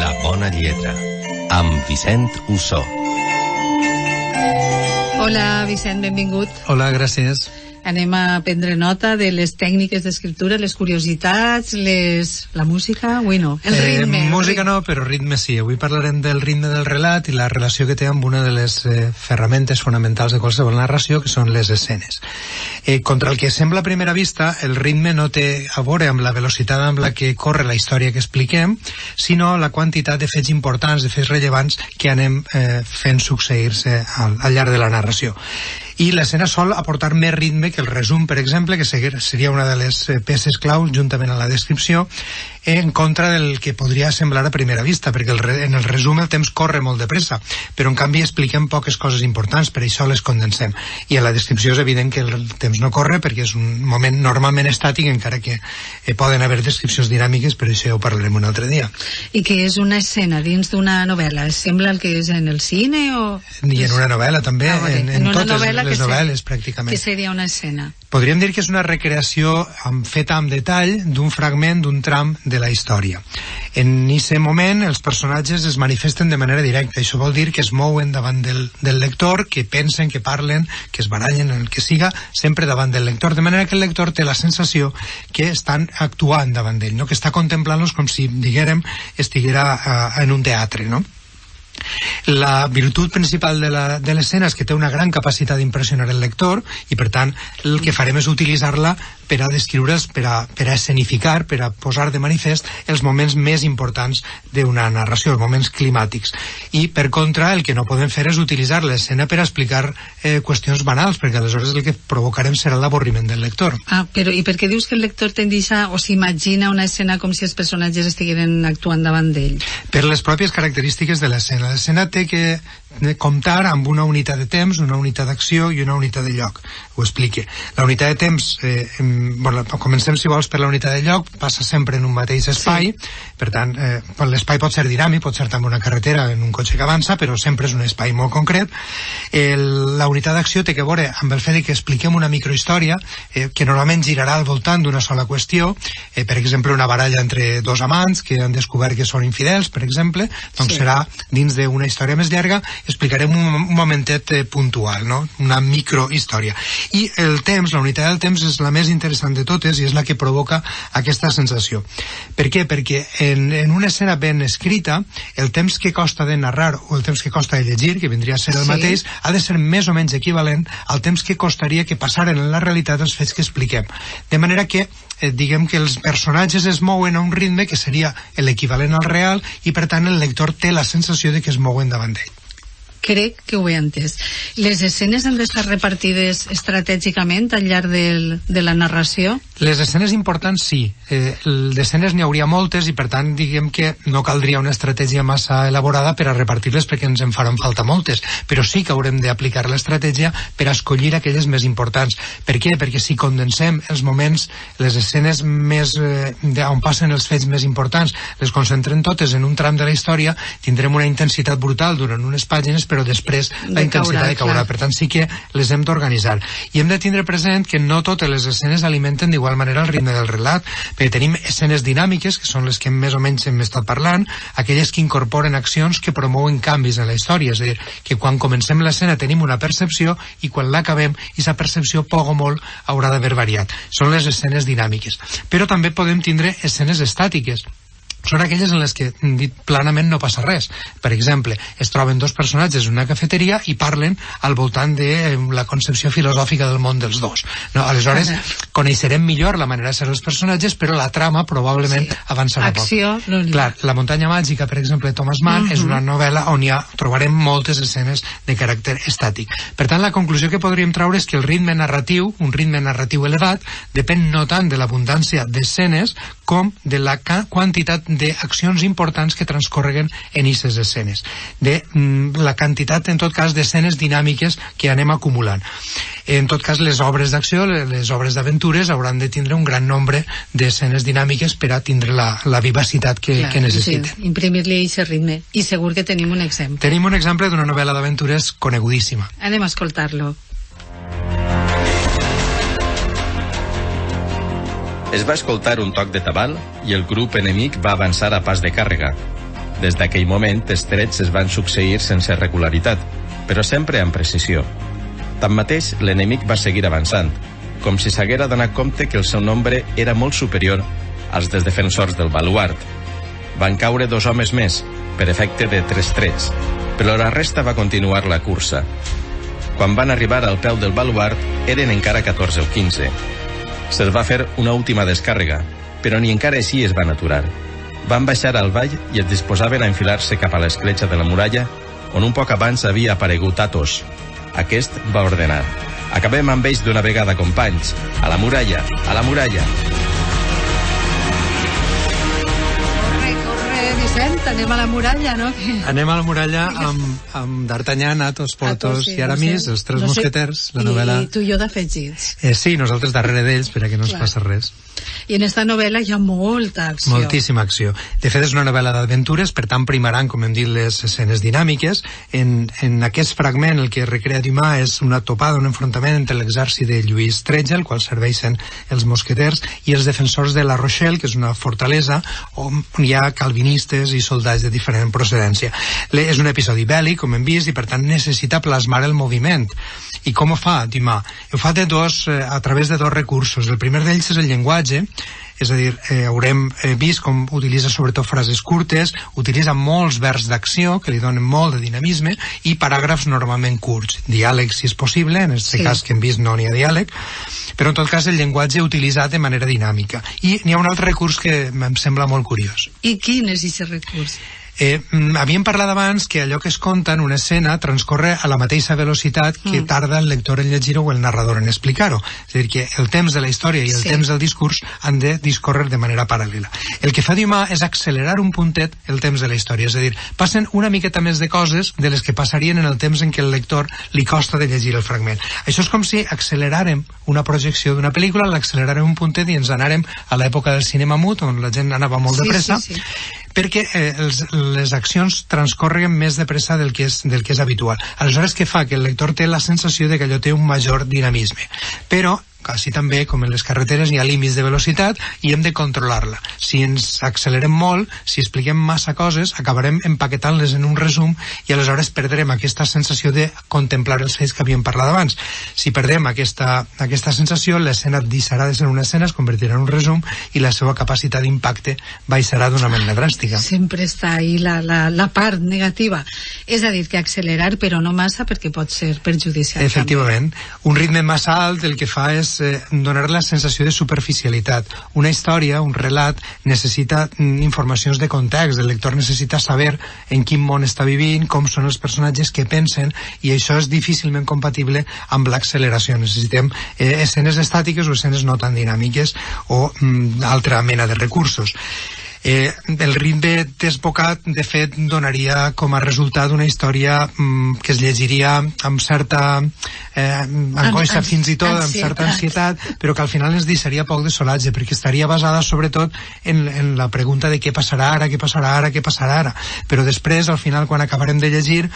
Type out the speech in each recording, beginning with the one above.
La bona lletra, amb Vicent Ussó. Hola, Vicent, benvingut. Hola, gràcies. Anem a prendre nota de les tècniques d'escriptura, les curiositats, la música, avui no, el ritme. Música no, però ritme sí. Avui parlarem del ritme del relat i la relació que té amb una de les ferramentes fonamentals de qualsevol narració, que són les escenes. Contra el que sembla a primera vista, el ritme no té a veure amb la velocitat amb la que corre la història que expliquem, sinó la quantitat de fets importants, de fets rellevants que anem fent succeir-se al llarg de la narració. I l'escena sol aportar més ritme que el resum, per exemple, que seria una de les peces claus, juntament a la descripció, en contra del que podria semblar a primera vista, perquè en el resum el temps corre molt de pressa, però en canvi expliquem poques coses importants, per això les condensem. I a la descripció és evident que el temps no corre, perquè és un moment normalment estàtic, encara que poden haver descripcions dinàmiques, però això ja ho parlarem un altre dia. I què és una escena dins d'una novel·la? Sembla el que és en el cine o...? I en una novel·la també, en totes les novel·les pràcticament. Què seria una escena? Podríem dir que és una recreació feta amb detall d'un fragment, d'un tram de la història. En aquest moment els personatges es manifesten de manera directa. Això vol dir que es mouen davant del lector, que pensen, que parlen, que es barallen, el que siga, sempre davant del lector, de manera que el lector té la sensació que estan actuant davant d'ell, no? Que està contemplant-los com si, diguérem, estiguera en un teatre, no? La virtut principal de l'escena és que té una gran capacitat d'impressionar el lector i, per tant, el que farem és utilitzar-la per a descriure's, per a escenificar, per a posar de manifest els moments més importants d'una narració, els moments climàtics. I, per contra, el que no podem fer és utilitzar l'escena per a explicar qüestions banals, perquè aleshores el que provocarem serà l'avorriment del lector. Però i per què dius que el lector tendeix o s'imagina una escena com si els personatges estigueren actuant davant d'ell? Per les pròpies característiques de l'escena. L'escena té que comptar amb una unitat de temps, una unitat d'acció i una unitat de lloc. Ho explique. La unitat de temps, comencem si vols per la unitat de lloc, passa sempre en un mateix espai, sí. Per tant, l'espai pot ser dinàmic, pot ser també una carretera en un cotxe que avança, però sempre és un espai molt concret. La unitat d'acció té que veure amb el fet que expliquem una microhistòria que normalment girarà al voltant d'una sola qüestió, per exemple una baralla entre dos amants que han descobert que són infidels, per exemple, doncs sí. Serà dins d'una història més llarga, explicarem un momentet puntual, no? Una microhistòria. I el temps, la unitat del temps és la més interessant de totes i és la que provoca aquesta sensació. Per què? Perquè en una escena ben escrita, el temps que costa de narrar o el temps que costa de llegir, que vindria a ser el mateix, ha de ser més o menys equivalent al temps que costaria que passaren en la realitat els fets que expliquem. De manera que diguem que els personatges es mouen a un ritme que seria l'equivalent al real i, per tant, el lector té la sensació de que es mouen davant d'ell. Crec que ho he entès. Les escenes han d'estar repartides estratègicament al llarg de la narració? Les escenes importants sí. D'escenes n'hi hauria moltes i, per tant, diguem que no caldria una estratègia massa elaborada per a repartir-les perquè ens en faran falta moltes. Però sí que haurem d'aplicar l'estratègia per a escollir aquelles més importants. Per què? Perquè si condensem els moments, les escenes més on passen els fets més importants, les concentrem totes en un tram de la història, tindrem una intensitat brutal durant unes pàgines, però després la intensitat caurà. Per tant, sí que les hem d'organitzar. I hem de tindre present que no totes les escenes alimenten d'igual manera el ritme del relat, perquè tenim escenes dinàmiques, que són les que més o menys hem estat parlant, aquelles que incorporen accions que promouen canvis en la història, és a dir, que quan comencem l'escena tenim una percepció i quan l'acabem, aquesta percepció poc o molt haurà d'haver variat. Són les escenes dinàmiques. Però també podem tindre escenes estàtiques. Són aquelles en les que, dit planament, no passa res. Per exemple, es troben dos personatges en una cafeteria i parlen al voltant de la concepció filosòfica del món dels dos. No? Aleshores, coneixerem millor la manera de ser els personatges, però la trama probablement avançarà poc. Clar, La muntanya màgica, per exemple, de Thomas Mann, és una novel·la on trobarem moltes escenes de caràcter estàtic. Per tant, la conclusió que podríem treure és que el ritme narratiu, un ritme narratiu elevat, depèn no tant de l'abundància d'escenes com de la quantitat d'accions importants que transcorreguen en aquestes escenes, de la quantitat, en tot cas, d'escenes dinàmiques que anem acumulant. En tot cas, les obres d'acció, les obres d'aventures, hauran de tindre un gran nombre d'escenes dinàmiques per a tindre la vivacitat que necessiten. Sí, imprimir-li aquest ritme. I segur que tenim un exemple. Tenim un exemple d'una novel·la d'aventures conegudíssima. Anem a escoltar-lo. Es va escoltar un toc de tabal i el grup enemic va avançar a pas de càrrega. Des d'aquell moment, els trets es van succeir sense regularitat, però sempre amb precisió. Tanmateix, l'enemic va seguir avançant, com si s'haguera donat compte que el seu nombre era molt superior als dels defensors del baluard. Van caure 2 homes més, per efecte de 3 trets, però la resta va continuar la cursa. Quan van arribar al peu del baluard, eren encara 14 o 15. Se'ls va fer una última descàrrega, però ni encara així es van aturar. Van baixar al vall i es disposaven a enfilar-se cap a l'escletxa de la muralla, on un poc abans havia aparegut Athos. Aquest va ordenar: acabem amb ells d'una vegada, companys. A la muralla, a la muralla. Vicent, anem a la muralla, no? Anem a la muralla amb D'Artagnan, Athos, Porthos i Aramis, els 3 mosqueters, la novel·la... I tu i jo d'afegits. Sí, nosaltres darrere d'ells, perquè no ens passa res. I en esta novel·la hi ha molta acció. Moltíssima acció. De fet, és una novel·la d'aventures, per tant primaran, com hem dit, les escenes dinàmiques. En aquest fragment, el que recrea Dumas és una topada, un enfrontament entre l'exèrcit de Lluís XIII, el qual serveixen els mosqueters, i els defensors de La Rochelle, que és una fortalesa on hi ha calvinistes i soldats de diferent procedència. És un episodi bèl·lic, com hem vist, i per tant necessita plasmar el moviment. I com ho fa Dumas? Ho fa a través de 2 recursos. El primer d'ells és el llenguatge, és a dir, haurem vist com utilitza sobretot frases curtes, utilitza molts verbs d'acció que li donen molt de dinamisme i paràgrafs normalment curts, diàlegs si és possible, en aquest cas que hem vist no n'hi ha diàleg, però en tot cas el llenguatge utilitzat de manera dinàmica. I n'hi ha un altre recurs que em sembla molt curiós. I quin és aquest recurs? Havíem parlat abans que allò que es conta en una escena transcorre a la mateixa velocitat que tarda el lector en llegir-ho o el narrador en explicar-ho. És a dir, que el temps de la història i el temps del discurs han de discórrer de manera paral·lela. El que fa Dumas és accelerar un puntet el temps de la història, és a dir, passen una miqueta més de coses de les que passarien en el temps en què el lector li costa de llegir el fragment. Això és com si acceleràrem una projecció d'una pel·lícula, l'acceleràrem un puntet i ens anàrem a l'època del cinema mut, on la gent anava molt de pressa, perquè les accions transcorren més de pressa del que és habitual. Aleshores, què fa? Que el lector té la sensació de que allò té un major dinamisme. Però quasi també, com en les carreteres, hi ha límits de velocitat i hem de controlar-la. Si ens accelerem molt, si expliquem massa coses, acabarem empaquetant-les en un resum i aleshores perdrem aquesta sensació de contemplar els fets que havíem parlat abans. Si perdem aquesta sensació, l'escena deixarà de ser una escena, es convertirà en un resum i la seva capacitat d'impacte baixarà d'una manera dràstica. Sempre està ahí la part negativa. És a dir, que accelerar, però no massa, perquè pot ser perjudicial. Efectivament. Un ritme massa alt el que fa és donar la sensació de superficialitat. Una història, un relat, necessita informacions de context. El lector necessita saber en quin món està vivint, com són els personatges, què pensen, i això és difícilment compatible amb l'acceleració. Necessitem escenes estàtiques o escenes no tan dinàmiques o altra mena de recursos. El ritme desbocat, de fet, donaria com a resultat una història que es llegiria amb certa angoixa, fins i tot amb certa ansietat, però que al final ens deixaria poc de solatge, perquè estaria basada sobretot en la pregunta de què passarà ara, què passarà ara, què passarà ara. Però després, al final, quan acabarem de llegir,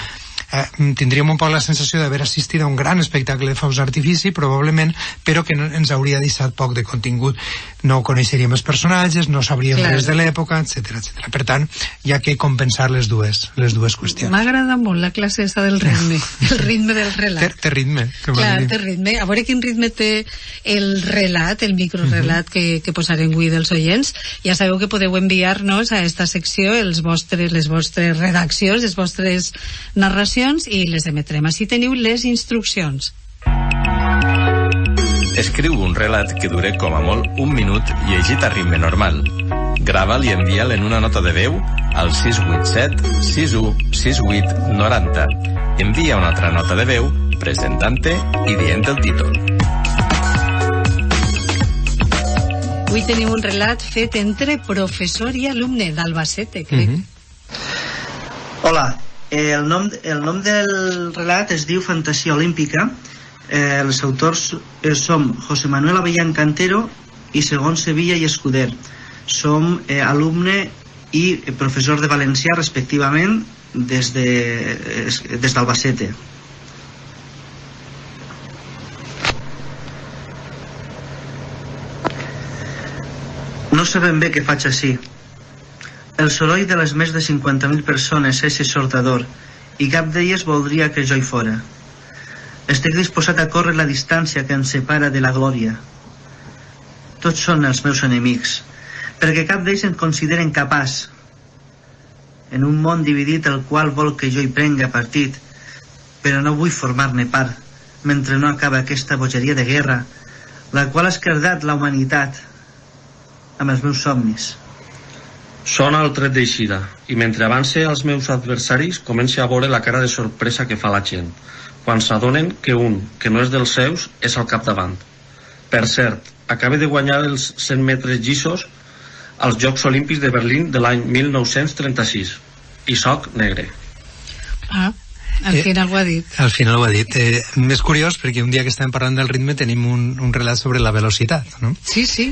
tindríem un poc la sensació d'haver assistit a un gran espectacle de focs d'artifici, probablement, però que ens hauria deixat poc de contingut. No coneixeríem els personatges, no sabríem res de l'època, etc. Per tant, hi ha que compensar les dues qüestions. M'agrada molt la classe aquesta del ritme, el ritme del relat. Té ritme. Clar, té ritme. A veure quin ritme té el relat, el microrelat que posarem avui dels oients. Ja sabeu que podeu enviar-nos a esta secció les vostres redaccions, les vostres narracions, i les emetrem. Així teniu les instruccions. Escriu un relat que dure com a molt 1 minut llegit a ritme normal. Grava'l i envia'l en una nota de veu al 687 61 68 90. Envia una altra nota de veu presentant-te i dient el títol. Avui tenim un relat fet entre professor i alumne d'Albacete, crec. Hola. El nom del relat es diu Fantasia Olímpica. Els autors som José Manuel Avellán Cantero i Segons Sevilla i Escuder. Som alumne i professor de valencià respectivament des d'Albacete. No sé ben bé què faig així. El soroll de les més de 50.000 persones és assordador i cap d'elles voldria que jo hi fora. Estic disposat a córrer la distància que ens separa de la glòria. Tots són els meus enemics, perquè cap d'ells em considera incapaç. En un món dividit el qual vol que jo hi prenga partit, però no vull formar-ne part, mentre no acaba aquesta bogeria de guerra, la qual ha esquerdat la humanitat amb els meus somnis. Sona el tret d'eixida, i mentre avance als meus adversaris comença a veure la cara de sorpresa que fa la gent, quan s'adonen que un, que no és dels seus, és al capdavant. Per cert, acaba de guanyar els 100 metres llisos als Jocs Olímpics de Berlín de l'any 1936, i soc negre. Al final ho ha dit. Al final ho ha dit. És curiós perquè un dia que estem parlant del ritme tenim un relat sobre la velocitat, no? Sí, sí.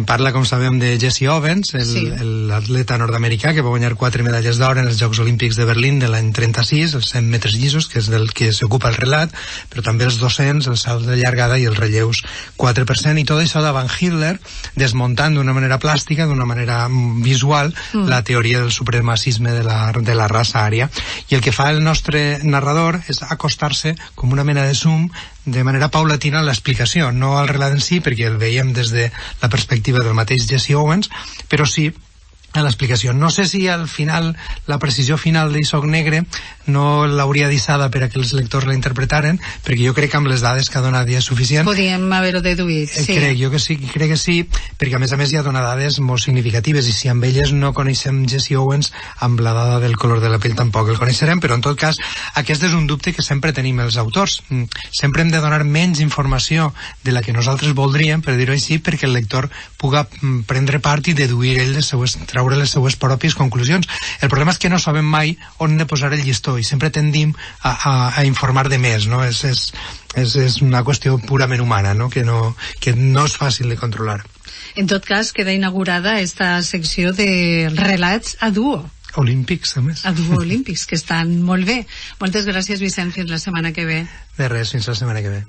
Parla, com sabem, de Jesse Owens, l'atleta nord-americà que va guanyar 4 medalles d'or en els Jocs Olímpics de Berlín de l'any 36, els 100 metres llisos, que és del que s'ocupa el relat, però també els 200, els salts de llargada i els relleus 4%, i tot això de Van Hitler desmuntant d'una manera plàstica, d'una manera visual, la teoria del supremacisme de la raça ària. I el que fa el nostre narrador és acostar-se com una mena de zoom de manera paulatina a l'explicació, no al relat en si, perquè el veiem des de la perspectiva del mateix Jesse Owens, però sí a l'explicació. No sé si al final la precisió final d'I soc negre no l'hauria dissada per a que els lectors la interpretaren, perquè jo crec que amb les dades que ha donat ja és suficient. Podíem haver-ho deduït, sí. Crec que sí, perquè a més ja dona dades molt significatives, i si amb elles no coneixem Jesse Owens, amb la dada del color de la pell tampoc el coneixerem, però en tot cas aquest és un dubte que sempre tenim els autors. Sempre hem de donar menys informació de la que nosaltres voldríem, per dir-ho així, perquè el lector puga prendre part i deduir ell treure les seues pròpies conclusions. El problema és que no sabem mai on de posar el llistó i sempre tendim a informar de més, no? És una qüestió purament humana, no? Que no és fàcil de controlar. En tot cas, queda inaugurada esta secció de relats a duo. Olímpics, a més. A duo olímpics, que estan molt bé. Moltes gràcies, Vicent, fins la setmana que ve. De res, fins la setmana que ve.